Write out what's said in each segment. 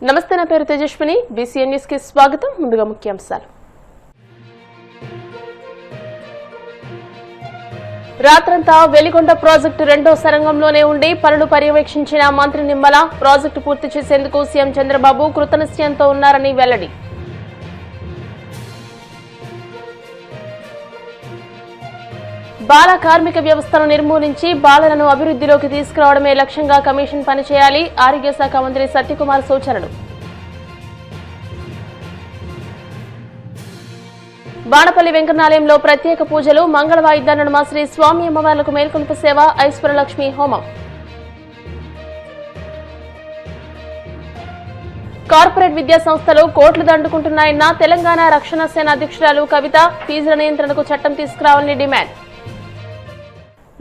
నమస్తే, నా పేరు తేజస్విని. బీసీఎన్ న్యూస్ కి స్వాగతం. ముందుగా ముఖ్యాంశాలు. రాత్రంతా వెలిగొండ ప్రాజెక్టు రెండో సరంగంలోనే ఉండి పనులు పర్యవేక్షించిన మంత్రి నిమ్మల ప్రాజెక్టు పూర్తి చేసేందుకు సీఎం చంద్రబాబు కృతనిశ్చయంతో ఉన్నారని వెల్లడి. బాల కార్మిక వ్యవస్థను నిర్మూలించి బాలలను అభివృద్ధిలోకి తీసుకురావడమే లక్ష్యంగా కమిషన్ పనిచేయాలి. ఆరోగ్య శాఖ మంత్రి సత్యకుమార్ సూచనలు. బాణపల్లి వెంకటనాలయంలో ప్రత్యేక పూజలు. మంగళ వాయిద్యాల నడుమ శ్రీ స్వామి అమ్మవార్లకు మేల్కొలుపు సేవ, ఐశ్వర్యలక్ష్మి హోమం. కార్పొరేట్ విద్యా సంస్థలు కోట్లు దండుకుంటున్నాయన్న తెలంగాణ రక్షణ సేన అధ్యక్షురాలు కవిత. ఫీజుల నియంత్రణకు చట్టం తీసుకురావాలని డిమాండ్.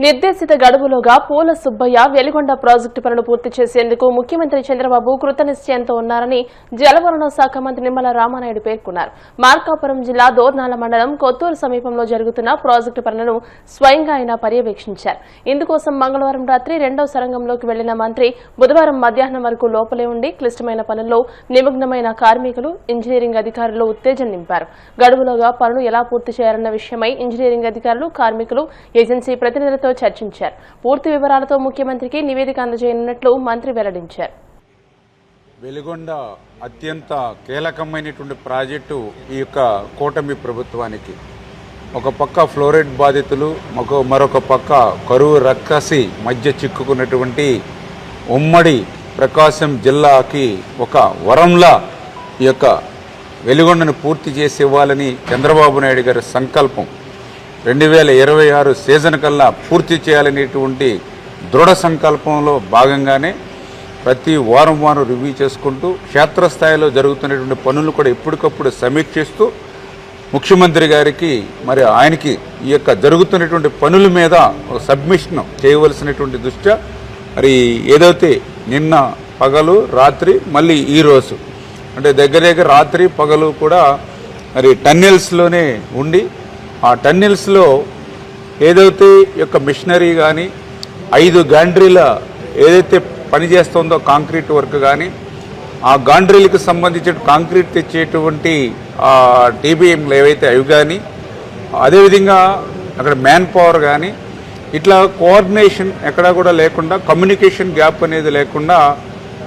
నిర్దేశిత గడువులోగా పూల సుబ్బయ్య వెలిగొండ ప్రాజెక్టు పనులు పూర్తి చేసేందుకు ముఖ్యమంత్రి చంద్రబాబు కృతనిశ్చయంతో ఉన్నారని జలవనరుల శాఖ మంత్రి నిమ్మల రామానాయుడు పేర్కొన్నారు. మార్కాపురం జిల్లా దోర్నాల మండలం కొత్తూరు సమీపంలో జరుగుతున్న ప్రాజెక్టు పనులను స్వయంగా ఆయన పర్యవేక్షించారు. ఇందుకోసం మంగళవారం రాత్రి రెండవ సరంగంలోకి వెళ్లిన మంత్రి బుధవారం మధ్యాహ్నం వరకు లోపలే ఉండి క్లిష్టమైన పనుల్లో నిమగ్నమైన కార్మికులు, ఇంజనీరింగ్ అధికారులు ఉత్తేజం నింపారు. గడువులోగా పనులు ఎలా పూర్తి చేయాలన్న విషయమై ఇంజనీరింగ్ అధికారులు, కార్మికులు, ఏజెన్సీ ప్రతినిధులతో చర్చించారు. పూర్తి వివరాలతో ముఖ్యమంత్రికి నివేదిక అందజేయనున్నట్లు మంత్రి వెల్లడించారు. వెలిగొండ అత్యంత కీలకమైనటువంటి ప్రాజెక్టు ఈ యొక్క కూటమి ప్రభుత్వానికి. ఒక పక్క ఫ్లోరైడ్ బాధితులు, మరొక పక్క కరువు రక్కసి మధ్య చిక్కుకున్నటువంటి ఉమ్మడి ప్రకాశం జిల్లాకి ఒక వరంలా ఈ యొక్క వెలిగొండను పూర్తి చేసి ఇవ్వాలని చంద్రబాబు నాయుడు గారి సంకల్పం. 2026 సీజన్ కల్లా పూర్తి చేయాలనేటువంటి దృఢ సంకల్పంలో భాగంగానే ప్రతి వారం రివ్యూ చేసుకుంటూ క్షేత్రస్థాయిలో జరుగుతున్నటువంటి పనులు కూడా ఎప్పటికప్పుడు సమీక్షిస్తూ ముఖ్యమంత్రి గారికి మరి ఆయనకి ఈ యొక్క జరుగుతున్నటువంటి పనుల మీద సబ్మిషన్ చేయవలసినటువంటి దృష్ట్యా మరి ఏదైతే నిన్న పగలు రాత్రి మళ్ళీ ఈరోజు అంటే దగ్గర రాత్రి పగలు కూడా మరి టన్నెల్స్లోనే ఉండి ఆ టన్నెల్స్లో ఏదైతే యొక్క మిషనరీ కానీ 5 గాండ్రీల ఏదైతే పనిచేస్తుందో కాంక్రీట్ వర్క్ కానీ ఆ గాండ్రీలకు సంబంధించిన కాంక్రీట్ తెచ్చేటువంటి టీబీఎంలు ఏవైతే అవి కానీ అదేవిధంగా అక్కడ మ్యాన్ పవర్ కానీ ఇట్లా కోఆర్డినేషన్ ఎక్కడా కూడా లేకుండా కమ్యూనికేషన్ గ్యాప్ అనేది లేకుండా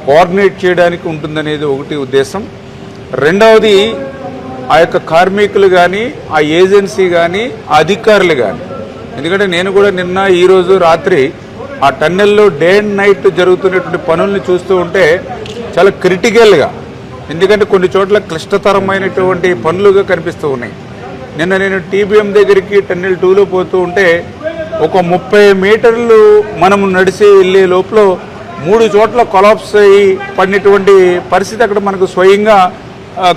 కోఆర్డినేట్ చేయడానికి ఉంటుందనేది ఒకటి ఉద్దేశం. రెండవది ఆ యొక్క కార్మికులు కానీ ఆ ఏజెన్సీ కానీ ఆ అధికారులు కానీ, ఎందుకంటే నేను కూడా నిన్న ఈరోజు రాత్రి ఆ టన్నెల్లో డే అండ్ నైట్ జరుగుతున్నటువంటి పనుల్ని చూస్తూ ఉంటే చాలా క్రిటికల్గా, ఎందుకంటే కొన్ని చోట్ల క్లిష్టతరమైనటువంటి పనులుగా కనిపిస్తూ ఉన్నాయి. నిన్న నేను టీబీఎం దగ్గరికి టన్నెల్ 2లో పోతూ ఉంటే ఒక 30 మీటర్లు మనం నడిచి వెళ్ళే లోపల 3 చోట్ల కొలాప్స్ అయ్యి పడినటువంటి పరిస్థితి అక్కడ మనకు స్వయంగా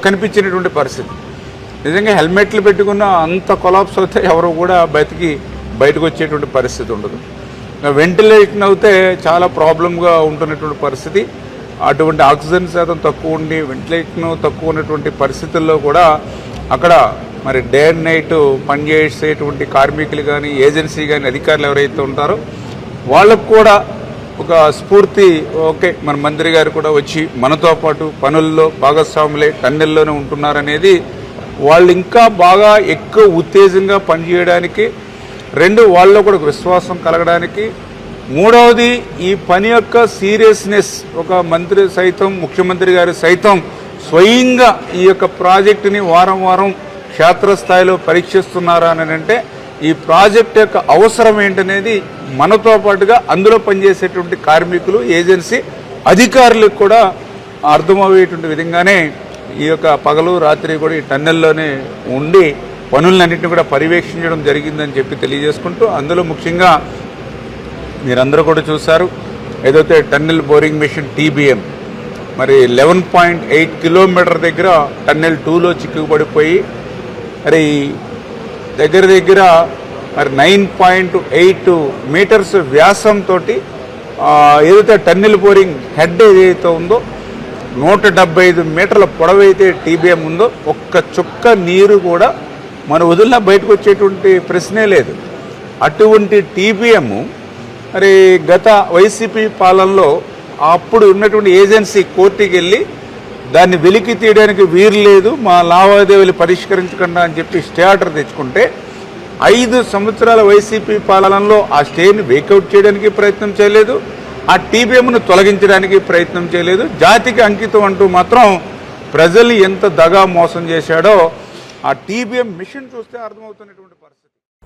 కనిపించినటువంటి పరిస్థితి. నిజంగా హెల్మెట్లు పెట్టుకున్న అంత కొలాప్స్ అవుతే ఎవరు కూడా బయటకు వచ్చేటువంటి పరిస్థితి ఉండదు. వెంటిలేషన్ అవుతే చాలా ప్రాబ్లంగా ఉంటున్నటువంటి పరిస్థితి. అటువంటి ఆక్సిజన్ శాతం తక్కువ ఉండి వెంటిలేషన్ తక్కువ ఉన్నటువంటి పరిస్థితుల్లో కూడా అక్కడ మరి డే అండ్ నైట్ పనిచేసేటువంటి కార్మికులు కానీ ఏజెన్సీ కానీ అధికారులు ఎవరైతే ఉంటారో వాళ్ళకు కూడా ఒక స్ఫూర్తి, ఓకే మన మంత్రి గారు కూడా వచ్చి మనతో పాటు పనుల్లో భాగస్వాములే టన్నెల్లోనే ఉంటున్నారనేది వాళ్ళు ఇంకా బాగా ఎక్కువ ఉత్తేజంగా పనిచేయడానికి, 2 వాళ్ళలో కూడా విశ్వాసం కలగడానికి, 3వది ఈ పని యొక్క సీరియస్నెస్ ఒక మంత్రి సైతం ముఖ్యమంత్రి గారు సైతం స్వయంగా ఈ యొక్క ప్రాజెక్టుని వారం క్షేత్రస్థాయిలో పరీక్షిస్తున్నారా అని అంటే ఈ ప్రాజెక్ట్ యొక్క అవసరం ఏంటనేది మనతో పాటుగా అందులో పనిచేసేటువంటి కార్మికులు, ఏజెన్సీ అధికారులకు కూడా అర్థమయ్యేటువంటి విధంగానే ఈ యొక్క పగలు రాత్రి కూడా ఈ టన్నెల్లోనే ఉండి పనులన్నింటినీ కూడా పర్యవేక్షించడం జరిగిందని చెప్పి తెలియజేసుకుంటూ, అందులో ముఖ్యంగా మీరందరూ కూడా చూశారు ఏదైతే టన్నెల్ బోరింగ్ మిషన్ టీబీఎం మరి 11.8 కిలోమీటర్ దగ్గర టన్నెల్ 2లో చిక్కుపడిపోయి మరి దగ్గర మరి 9.8 మీటర్స్ వ్యాసంతో ఏదైతే టన్నెల్ బోరింగ్ హెడ్ ఏదైతే ఉందో 175 మీటర్ల పొడవైతే టీబీఎం ఉందో ఒక్క చుక్క నీరు కూడా మన వదిలిన బయటకు వచ్చేటువంటి ప్రశ్నే లేదు. అటువంటి టీబీఎం మరి గత వైసీపీ పాలనలో అప్పుడు ఉన్నటువంటి ఏజెన్సీ కోర్టుకి వెళ్ళి దాన్ని వెలికి తీయడానికి వీలు లేదు, మా లావాదేవీలు పరిష్కరించకుండా అని చెప్పి స్టే ఆర్డర్ తెచ్చుకుంటే 5 సంవత్సరాల వైసీపీ పాలనలో ఆ స్టేని వేకౌట్ చేయడానికి ప్రయత్నం చేయలేదు, ఆ టీబీఎంను తొలగించడానికి ప్రయత్నం చేయలేదు. జాతికి అంకితం అంటూ మాత్రం ప్రజల్ని ఎంత దగా మోసం చేశాడో ఆ టీబీఎం మిషన్ చూస్తే అర్థమవుతున్నటువంటి పరిస్థితి.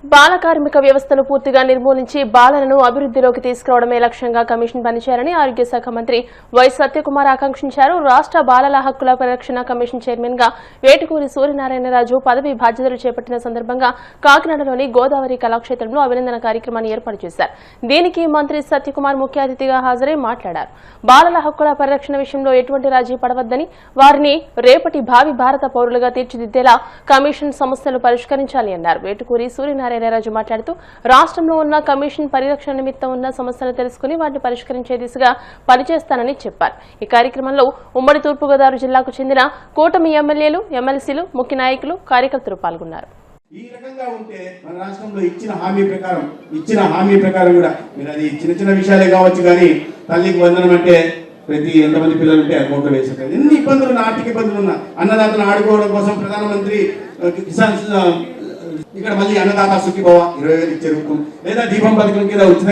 బాల కార్మిక వ్యవస్థను పూర్తిగా నిర్మూలించి బాలలను అభివృద్ధిలోకి తీసుకురావడమే లక్ష్యంగా కమిషన్ పనిచేయాలని ఆరోగ్య శాఖ మంత్రి వై సత్యకుమార్ ఆకాంక్షించారు. రాష్ట్ర బాలల హక్కుల పరిరక్షణ కమిషన్ చైర్మన్ గా వేటుకూరి సూర్యనారాయణరాజు పదవి బాధ్యతలు చేపట్టిన సందర్భంగా కాకినాడలోని గోదావరి కళాక్షేత్రంలో అభినందన కార్యక్రమాన్ని ఏర్పాటు చేశారు. దీనికి మంత్రి సత్యకుమార్ ముఖ్య అతిథిగా హాజరై మాట్లాడారు. బాలల హక్కుల పరిరక్షణ విషయంలో ఎటువంటి రాజీ పడవద్దని, వారిని రేపటి భావి భారత పౌరులుగా తీర్చిదిద్దేలా కమిషన్ సమస్యలు పరిష్కరించాలి అన్నారు. వేటుకూరి సూర్యనారాయణరాజు మాట్లాడుతూ రాష్ట్రంలో ఉన్న కమిషన్ పరిరక్షణ నిమిత్తం ఉన్న సమస్యలు తెలుసుకుని వాటిని పరిష్కరించే దిశగా పనిచేస్తానని చెప్పారు. ఈ కార్యక్రమంలో ఉమ్మడి తూర్పుగోదావరి జిల్లాకు చెందిన కూటమి ఎమ్మెల్యేలు, ఎమ్మెల్సీలు, ముఖ్య నాయకులు, కార్యకర్తలు పాల్గొన్నారు. ఈ రకంగా ఉంటే మన రాష్ట్రంలో ఇచ్చిన హామీ ప్రకారం కూడా మీరు అది చిన్న విషయాలే కావచ్చు, కానీ తల్లికి వందనం అంటే ప్రతి ఎంతమంది పిల్లలు ఉంటే అకౌంట్లో వేసేది. ఎన్ని ఇబ్బందులు ఉన్న, ఆర్థిక ఇబ్బందులు ఉన్న అన్నదాతను ఆడుకోవడం కోసం ప్రధానమంత్రి కిసాన్ ఇక్కడ మళ్ళీ అన్నదాత సుఖీభవ 20,000 ఇచ్చే రూపం, లేదా దీపం పథకం కింద ఉచిత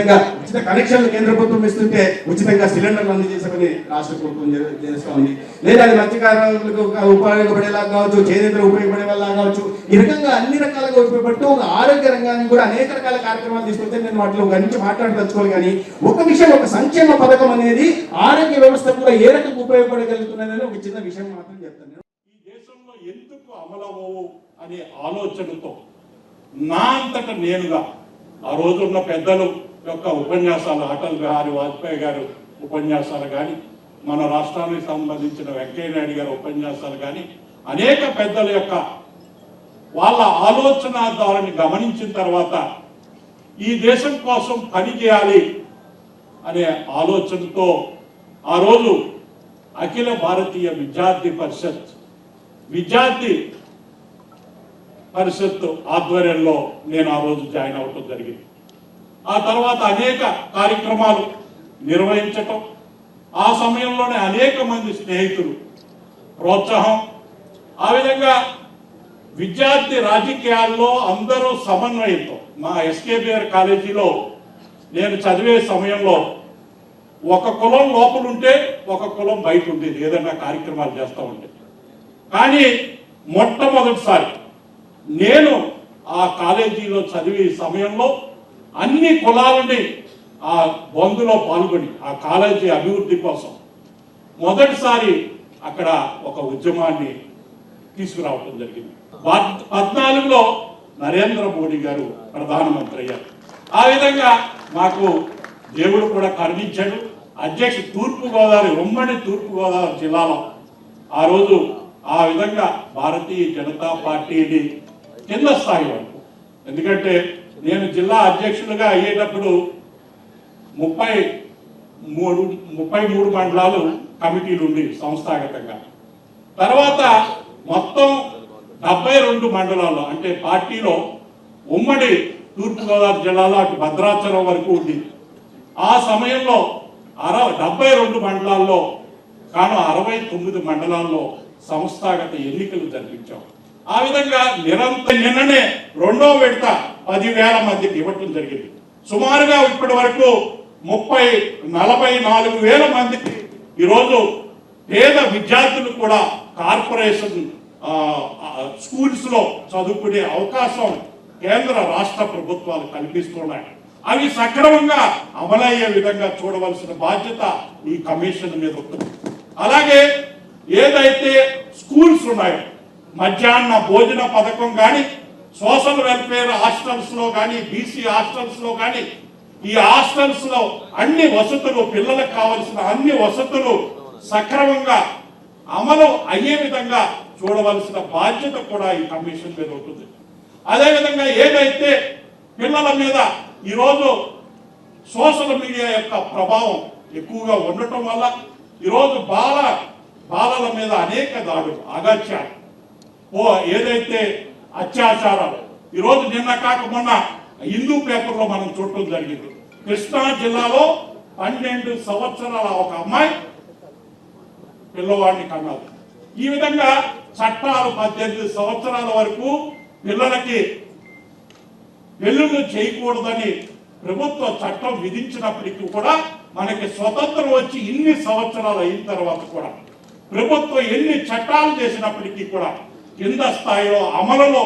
కనెక్షన్లు కేంద్ర ప్రభుత్వం ఇస్తుంటే ఉచితంగా సిలిండర్లు అందజేసామని రాష్ట్ర ప్రభుత్వం చేస్తూ ఉంది. లేదా అది మత్స్యకారులకు ఉపయోగపడేలా కావచ్చు, చేనేతలు ఉపయోగపడే వాళ్ళ కావచ్చు, ఈ రకంగా అన్ని రకాలుగా ఉపయోగపడుతూ ఒక ఆరోగ్య రంగానికి కూడా అనేక రకాల కార్యక్రమాలు తీసుకొస్తే నేను వాటిలో గురించి మాట్లాడదలుచుకోవాలి. కానీ ఒక విషయం, ఒక సంక్షేమ పథకం అనేది ఆరోగ్య వ్యవస్థ కూడా ఏ రకంగా ఉపయోగపడగలుగుతున్నదని ఒక చిన్న విషయం మాత్రం చెప్తాను. ఈ దేశంలో ఎందుకు అమలవవు అనే ఆలోచనతో నా అంతట నేనుగా ఆ రోజున్న పెద్దలు యొక్క ఉపన్యాసాలు, అటల్ బిహారీ వాజ్పేయి గారు ఉపన్యాసాలు కానీ, మన రాష్ట్రానికి సంబంధించిన వెంకయ్య నాయుడు గారి ఉపన్యాసాలు కానీ, అనేక పెద్దల యొక్క వాళ్ళ ఆలోచన ధోరణి గమనించిన తర్వాత ఈ దేశం కోసం పని చేయాలి అనే ఆలోచనతో ఆ రోజు అఖిల భారతీయ విద్యార్థి పరిషత్ ఆధ్వర్యంలో నేను ఆ రోజు జాయిన్ అవ్వటం జరిగింది. ఆ తర్వాత అనేక కార్యక్రమాలు నిర్వహించటం, ఆ సమయంలోనే అనేక మంది స్నేహితులు ప్రోత్సాహం, ఆ విధంగా విద్యార్థి రాజకీయాల్లో అందరూ సమన్వయంతో మా ఎస్కేబిఆర్ కాలేజీలో నేను చదివే సమయంలో ఒక కులం లోపలుంటే ఒక కులం బయట ఉండేది ఏదైనా కార్యక్రమాలు చేస్తూ ఉంటే. కానీ మొట్టమొదటిసారి నేను ఆ కాలేజీలో చదివే సమయంలో అన్ని కులాలని ఆ బంద్లో పాల్గొని ఆ కాలేజీ అభివృద్ధి కోసం మొదటిసారి అక్కడ ఒక ఉద్యమాన్ని తీసుకురావడం జరిగింది. 14లో నరేంద్ర మోడీ గారు ప్రధానమంత్రి అయ్యారు. ఆ విధంగా మాకు దేవుడు కూడా కరుణించాడు. ఉమ్మడి తూర్పుగోదావరి జిల్లాలో ఆ రోజు ఆ విధంగా భారతీయ జనతా పార్టీని కింద స్థాయి వరకు, ఎందుకంటే నేను జిల్లా అధ్యక్షులుగా అయ్యేటప్పుడు 33 మండలాలు కమిటీలు ఉండి సంస్థాగతంగా, తర్వాత మొత్తం 72 మండలాల్లో అంటే పార్టీలో ఉమ్మడి తూర్పుగోదావరి జిల్లాలో అటు భద్రాచలం వరకు ఉంది. ఆ సమయంలో 72 మండలాల్లో కాను 69 మండలాల్లో సంస్థాగత ఎన్నికలు జరిపించాం. ఆ విధంగా నిన్ననే 2వ విడత 10,000 మందికి ఇవ్వటం జరిగింది. సుమారుగా ఇప్పటి వరకు 44,000 మందికి ఈరోజు పేద విద్యార్థులు కూడా కార్పొరేషన్ స్కూల్స్ లో చదువుకునే అవకాశం కేంద్ర రాష్ట్ర ప్రభుత్వాలు కల్పిస్తున్నాయి. అవి సక్రమంగా అమలయ్యే విధంగా చూడవలసిన బాధ్యత ఈ కమిషన్ మీద ఉంటుంది. అలాగే ఏదైతే స్కూల్స్ ఉన్నాయో మధ్యాహ్న భోజన పథకం కానీ, సోషల్ వెల్ఫేర్ హాస్టల్స్ లో కానీ, బీసీ హాస్టల్స్ లో కానీ, ఈ హాస్టల్స్ లో అన్ని వసతులు, పిల్లలకు కావలసిన అన్ని వసతులు సక్రమంగా అమలు అయ్యే విధంగా చూడవలసిన బాధ్యత కూడా ఈ కమిషన్ మీద ఉంటుంది. అదేవిధంగా ఏదైతే పిల్లల మీద ఈరోజు సోషల్ మీడియా యొక్క ప్రభావం ఎక్కువగా ఉండటం వల్ల ఈరోజు బాలల మీద అనేక దాడులు, అగత్యాలు, ఏదైతే అత్యాచారాలు ఈరోజు నిన్న కాక మొన్న హిందూ పేపర్లో మనం చూడటం జరిగింది. కృష్ణా జిల్లాలో 12 సంవత్సరాల ఒక అమ్మాయి పిల్లవాడిని కన్నారు. ఈ విధంగా చట్టాలు 18 సంవత్సరాల వరకు పిల్లలకి పెళ్లిళ్ళు చేయకూడదని ప్రభుత్వ చట్టం విధించినప్పటికీ కూడా మనకి స్వతంత్రం వచ్చి ఇన్ని సంవత్సరాలు అయిన తర్వాత కూడా ప్రభుత్వం ఎన్ని చట్టాలు చేసినప్పటికీ కూడా కింద స్థాయిలో అమలులో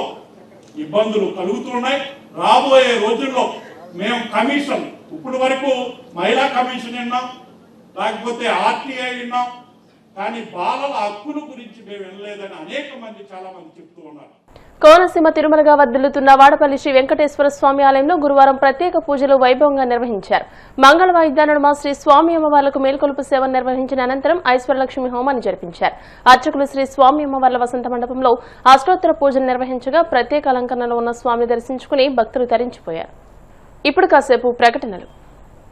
ఇబ్బందులు కలుగుతున్నాయి. రాబోయే రోజుల్లో మేము కమిషన్ ఇప్పుడు వరకు మహిళా కమిషన్ విన్నాం, లేకపోతే ఆర్టీఐ విన్నాం, కానీ బాలల హక్కుల గురించి మేము వినలేదని అనేక మంది చాలా మంది చెప్తూ ఉన్నారు. కోనసీమ తిరుమలగా వర్ధిల్లుతున్న వాడపల్లి శ్రీ వెంకటేశ్వర స్వామి ఆలయంలో గురువారం ప్రత్యేక పూజలు వైభవంగా నిర్వహించారు. మంగళ వాయిద్యానుమ శ్రీ స్వామి అమ్మవార్లకు మేల్కొలుపు సేవను నిర్వహించిన అనంతరం ఐశ్వర్యలక్ష్మి హోమాన్ని జరిపించారు. అర్చకులు శ్రీ స్వామి అమ్మవార్ల వసంత మండపంలో అష్టోత్తర పూజలు నిర్వహించగా ప్రత్యేక అలంకరణలో ఉన్న స్వామిని దర్శించుకుని భక్తులు తరించిపోయారు. ఇప్పుడు కాసేపు ప్రకటనలు.